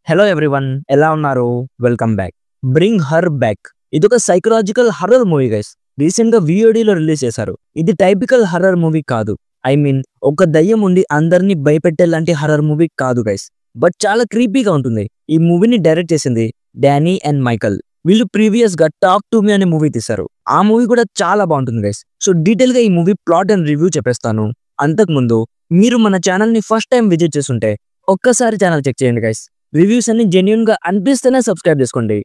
Hello everyone, ఎలా ఉన్నారు? Welcome back. Bring her back ఇది ఒక psychological horror movie guys. Recent గా VOD లో రిలీజ్ చేశారు. ఇది టైపికల్ హర్రర్ మూవీ కాదు. ఐ మీన్ ఒక దయ్యం ఉండి అందరినీ భయపెట్టే లాంటి హర్రర్ మూవీ కాదు గైస్. బట్ చాలా క్రీపీగా ఉంటుంది. ఈ మూవీని డైరెక్ట్ చేసింది డానీ అండ్ మైకల్. వీళ్ళు ప్రీవియస్ గా టాక్ టు మీ అనే మూవీ తీశారు. ఆ మూవీ కూడా చాలా బాగుంటుంది గైస్. సో డీటెయిల్ గా ఈ మూవీ ప్లాట్ అండ్ రివ్యూ చెప్పేస్తాను. అంతకుముందు మీరు మన ఛానల్ ని ఫస్ట్ టైం విజిట్ చేస్తుంటే ఒక్కసారి ఛానల్ చెక్ చేయండి గైస్. రివ్యూస్ అన్ని జెన్యున్ గా అనిపిస్తేనే సబ్స్క్రైబ్ చేసుకోండి.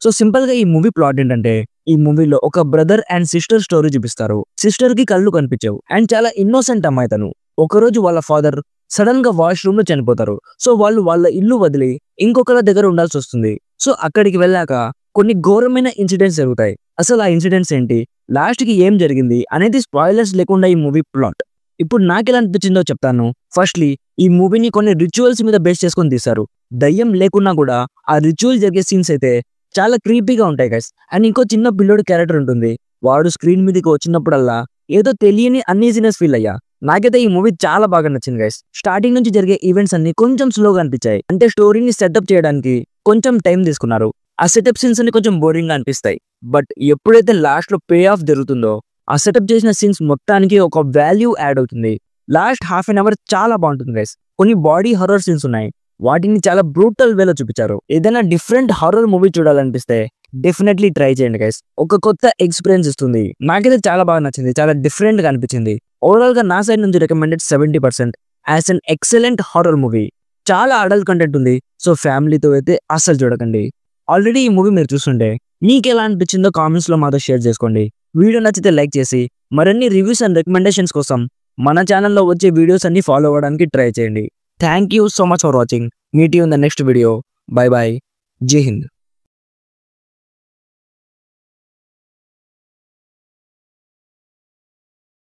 సో సింపుల్ గా ఈ మూవీ ప్లాట్ ఏంటంటే, ఈ మూవీలో ఒక బ్రదర్ అండ్ సిస్టర్ స్టోరీ చూపిస్తారు. సిస్టర్ కి కళ్ళు కనిపించవు అండ్ చాలా ఇన్నోసెంట్ అమ్మాయి తను. ఒకరోజు వాళ్ళ ఫాదర్ సడన్ గా వాష్రూమ్ లో చనిపోతారు. సో వాళ్ళు వాళ్ళ ఇల్లు వదిలి ఇంకొకరి దగ్గర ఉండాల్సి వస్తుంది. సో అక్కడికి వెళ్ళాక కొన్ని ఘోరమైన ఇన్సిడెంట్స్ జరుగుతాయి. అసలు ఆ ఇన్సిడెంట్స్ ఏంటి, లాస్ట్ కి ఏం జరిగింది అనేది స్పాయిలర్స్ లేకుండా ఈ మూవీ ప్లాట్. ఇప్పుడు నాకు ఎలా అనిపించిందో చెప్తాను. ఫస్ట్లీ ఈ మూవీని కొన్ని రిచువల్స్ మీద బేస్ చేసుకొని తీశారు. దయ్యం లేకున్నా కూడా ఆ రిచువల్ జరిగే సీన్స్ అయితే చాలా క్రీపీగా ఉంటాయి గైస్. అండ్ ఇంకో చిన్న పిల్లోడు క్యారెక్టర్ ఉంటుంది. వాడు స్క్రీన్ మీదకి వచ్చినప్పుడల్లా ఏదో తెలియని అన్ఈజీనెస్ ఫీల్ అయ్యా. నాకైతే ఈ మూవీ చాలా బాగా నచ్చింది గైస్. స్టార్టింగ్ నుంచి జరిగే ఈవెంట్స్ అన్ని కొంచెం స్లోగా అనిపించాయి. అంటే స్టోరీని సెటప్ చేయడానికి కొంచెం టైం తీసుకున్నారు. ఆ సెటప్ సీన్స్ అన్ని కొంచెం బోరింగ్ గా అనిపిస్తాయి. బట్ ఎప్పుడైతే లాస్ట్ లో పే ఆఫ్ జరుగుతుందో ఆ సెటప్ చేసిన సీన్స్ మొత్తానికి ఒక వాల్యూ యాడ్ అవుతుంది. లాస్ట్ హాఫ్ అన్ అవర్ చాలా బాగుంటుంది గైస్. కొన్ని బాడీ హర్రర్ సీన్స్ ఉన్నాయి. వాటిని చాలా బ్రూటల్ వేలో చూపించారు. ఏదైనా డిఫరెంట్ హర్రర్ మూవీ చూడాలనిపిస్తే డెఫినెట్లీ ట్రై చేయండి గైస్. ఒక కొత్త ఎక్స్పీరియన్స్ ఇస్తుంది. నాకైతే చాలా బాగా నచ్చింది. చాలా డిఫరెంట్ గా అనిపించింది. ఓవరాల్ గా నా సైడ్ నుంచి recommended 70% as an excellent horror movie. చాలా అడల్ట్ కంటెంట్ ఉంది. సో ఫ్యామిలీతో అయితే అస్సలు చూడకండి. ఆల్రెడీ ఈ మూవీ మీరు చూస్తుంటే మీకు ఎలా అనిపించిందో కామెంట్స్ లో మాతో షేర్ చేసుకోండి. వీడియో నచ్చితే లైక్ చేసి మరిన్ని రివ్యూస్ అండ్ రికమెండేషన్స్ కోసం మన ఛానల్లో వచ్చే వీడియోస్ అన్ని ఫాలో అవ్వడానికి ట్రై చేయండి. Thank you so much for watching. Meet you in the next video. By by. జై హింద్.